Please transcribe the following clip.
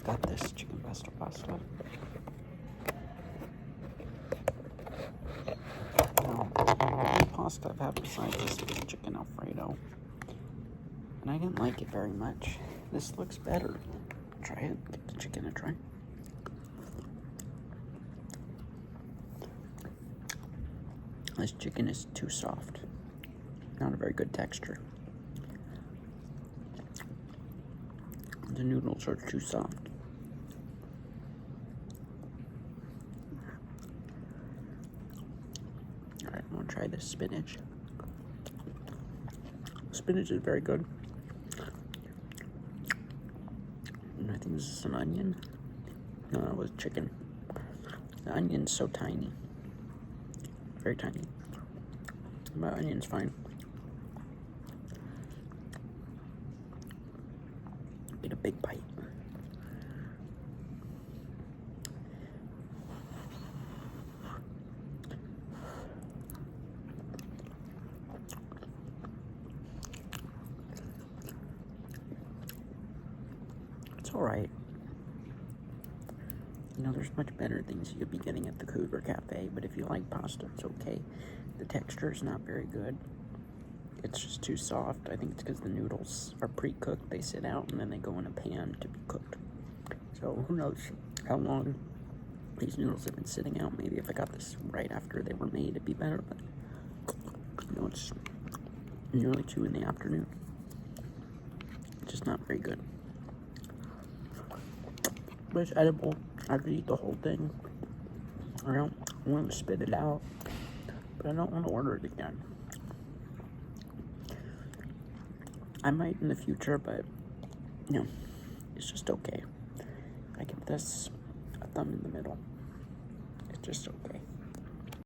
got this chicken pesto pasta. Now, the only pasta I've had besides this is chicken Alfredo, and I didn't like it very much. This looks better. Try it. Give the chicken a try. This chicken is too soft. Not a very good texture. The noodles are too soft. Alright, I'm gonna try this spinach. Spinach is very good. And I think this is an onion. No, that was chicken. The onion's so tiny. Very tiny. But onion's fine. Get a big bite. It's alright. You know, there's much better things you could be getting at the Cougar Cafe, but if you like pasta, it's okay. The texture is not very good. It's just too soft. I think it's because the noodles are pre-cooked. They sit out and then they go in a pan to be cooked. So who knows how long these noodles have been sitting out. Maybe if I got this right after they were made, it'd be better. But you know, it's nearly 2 in the afternoon. It's just not very good. But it's edible. I could eat the whole thing. I don't want to spit it out, but I don't want to order it again. I might in the future, but you know, it's just okay. I give this a thumb in the middle. It's just okay.